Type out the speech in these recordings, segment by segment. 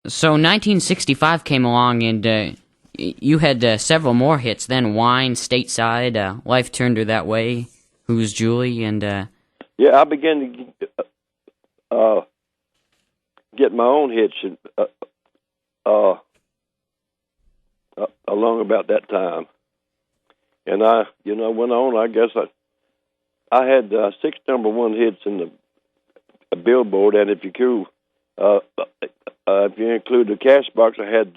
So 1965 came along, and you had several more hits then. Wine, Stateside, Life Turned Her That Way, Who's Julie, and... Yeah, I began to get my own hits along about that time. And I went on. I guess I had 6 number one hits in the Billboard, and if you include the cash box, I had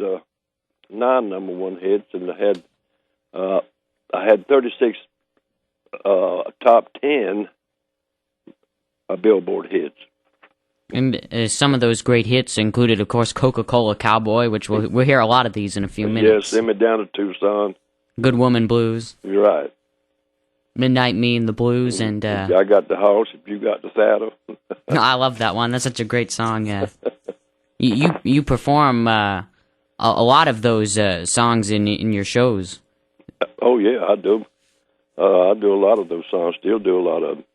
9 number one hits, and I had 36 top 10 Billboard hits. And some of those great hits included, of course, Coca-Cola Cowboy, which we'll hear a lot of these in a few minutes. Yes, Send Me Down to Tucson. Good Woman Blues. You're right. Midnight Me and the Blues, and... I got the horse, if you got the saddle. No, I love that one. That's such a great song. You perform a lot of those songs in your shows. Oh, yeah, I do. I do a lot of those songs, still do a lot of them.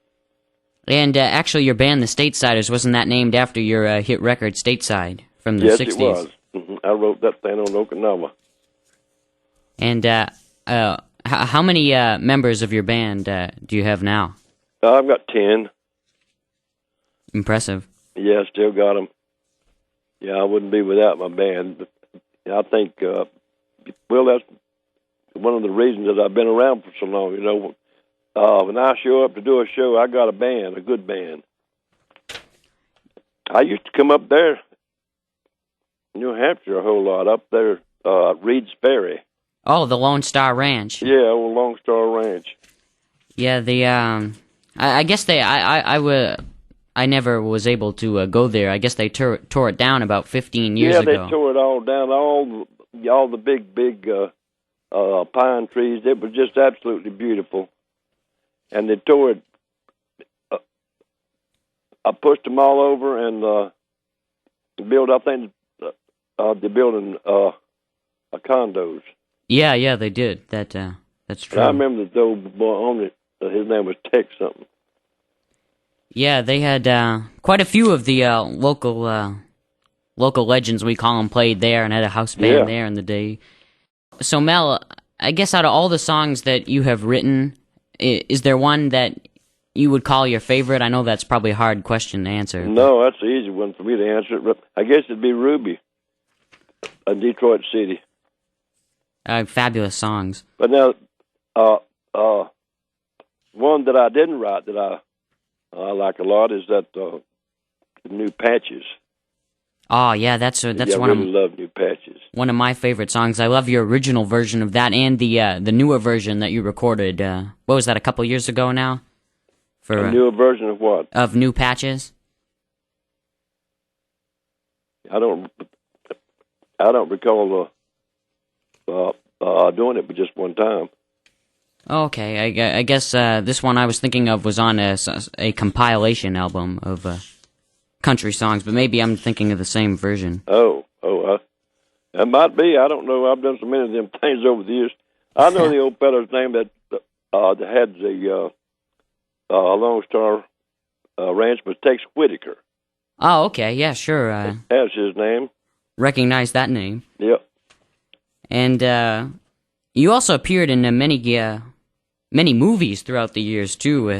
And actually, your band, the Statesiders, wasn't that named after your hit record, Stateside, from the 60s? Yes, it was. I wrote that thing on Okinawa. And how many members of your band do you have now? I've got 10. Impressive. Yeah, I still got them. Yeah, I wouldn't be without my band. But I think, that's one of the reasons that I've been around for so long, when I show up to do a show, I got a band, a good band. I used to come up there, New Hampshire, a whole lot, up there, Reed's Ferry. Oh, the Lone Star Ranch. Yeah, old Lone Star Ranch. Yeah, I guess I never was able to go there. I guess they tore it down about 15 years ago. Yeah, they tore it all down, all the big pine trees. It was just absolutely beautiful. And they tore it. I pushed them all over and built. I think they're building condos. Yeah, they did. That's true. I remember the old boy on it. His name was Tex something. Yeah, they had quite a few of the local legends, we call them, played there and had a house band there in the day. So Mel, I guess out of all the songs that you have written, is there one that you would call your favorite? I know that's probably a hard question to answer. No, that's an easy one for me to answer. I guess it'd be Ruby, Detroit City. Fabulous songs. But now, one that I didn't write that I like a lot is that New Patches. Oh yeah, that's I one really love New Patches. One of my favorite songs. I love your original version of that and the newer version that you recorded. What was that? A couple years ago now. A newer version of what? Of New Patches. I don't recall doing it, but just one time. Okay, I guess this one I was thinking of was on a compilation album of country songs, but maybe I'm thinking of the same version. That might be. I don't know. I've done so many of them things over the years. I know the old fellow's name that had the Lone Star Ranch was Tex Whitaker. Oh, okay, yeah, sure. That's his name. Recognize that name. Yep. And you also appeared in many movies throughout the years too,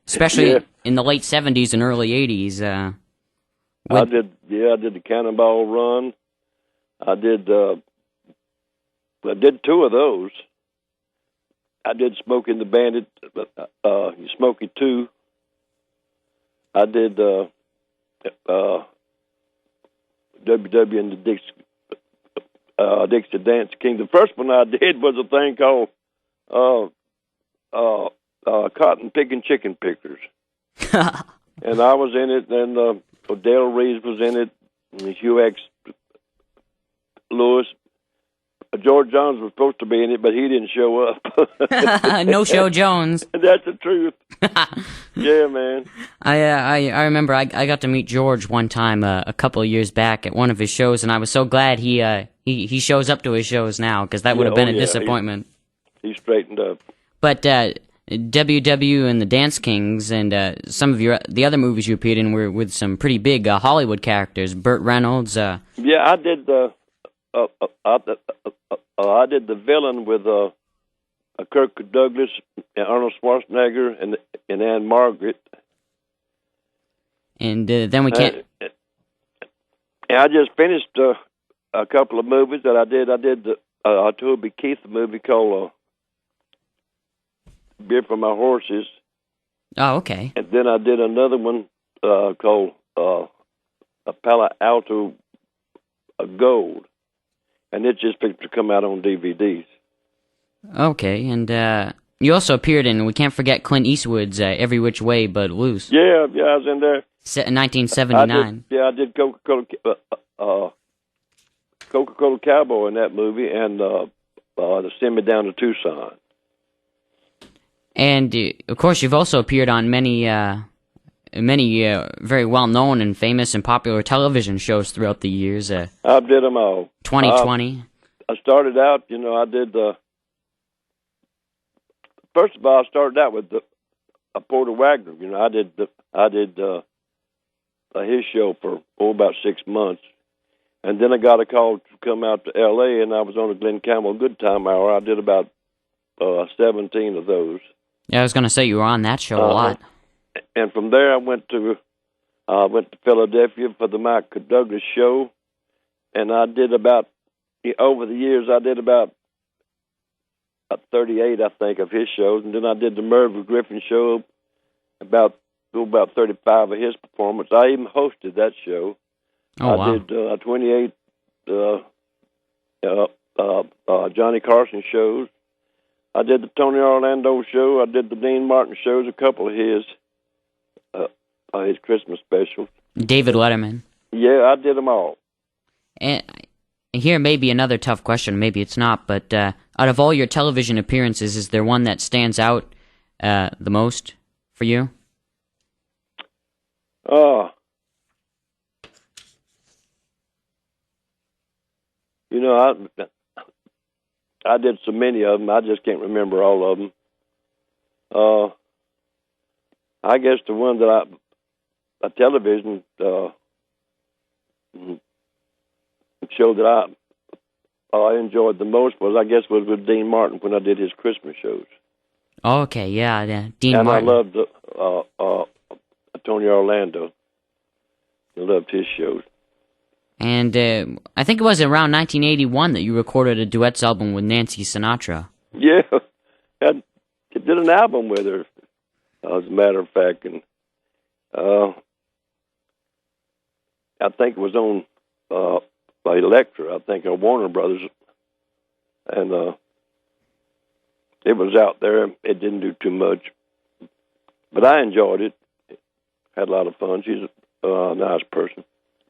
especially in the late '70s and early '80s. I did the Cannonball Run. I did 2 of those. I did Smokey and the Bandit, Smokey 2. I did WW and the Dixie Dance King. The first one I did was a thing called Cotton Picking Chicken Pickers. And I was in it, and Dale Reeves was in it, and Hugh X. Lewis. George Jones was supposed to be in it, but he didn't show up. No show Jones. That's the truth. Yeah, man. I remember I got to meet George one time a couple of years back at one of his shows, and I was so glad he shows up to his shows now, because that would have been a disappointment. He straightened up. But WW and the Dance Kings, and some of the other movies you appeared in were with some pretty big Hollywood characters. Burt Reynolds. Yeah, I did the I did the villain with Kirk Douglas, and Arnold Schwarzenegger, and Anne Margaret. And then we can't. And I just finished a couple of movies that I did. I did the Toby Keith movie called Beer for My Horses. Oh, okay. And then I did another one called A Palo Alto Gold. And it just picked to come out on DVDs. Okay, and you also appeared in, we can't forget Clint Eastwood's Every Which Way But Loose. Yeah, I was in there. Set in 1979. I did Coca-Cola Cowboy in that movie, and the Send Me Down to Tucson. And of course, you've also appeared on many very well-known and famous and popular television shows throughout the years. I did them all. 2020. I started out, I did first of all, I started out with a Porter Wagner. I did his show for about 6 months, and then I got a call to come out to L.A. and I was on the Glenn Campbell Good Time Hour. I did about 17 of those. Yeah, I was going to say you were on that show a lot. And from there, I went to Philadelphia for the Mike Douglas show, and I did over the years I did about 38, I think, of his shows, and then I did the Merv Griffin show, about 35 of his performances. I even hosted that show. Oh, wow. I did 28 Johnny Carson shows. I did the Tony Orlando show. I did the Dean Martin shows, a couple of his Christmas specials. David Letterman. Yeah, I did them all. And here may be another tough question. Maybe it's not, but out of all your television appearances, is there one that stands out the most for you? I did so many of them, I just can't remember all of them. I guess the one that a television show that I enjoyed the most was with Dean Martin when I did his Christmas shows. Oh, okay, yeah, Dean and Martin. And I loved Tony Orlando. I loved his shows. And I think it was around 1981 that you recorded a duets album with Nancy Sinatra. Yeah, I did an album with her, as a matter of fact, and I think it was on Elektra, I think, on Warner Brothers, and it was out there. It didn't do too much, but I enjoyed it. Had a lot of fun. She's a nice person.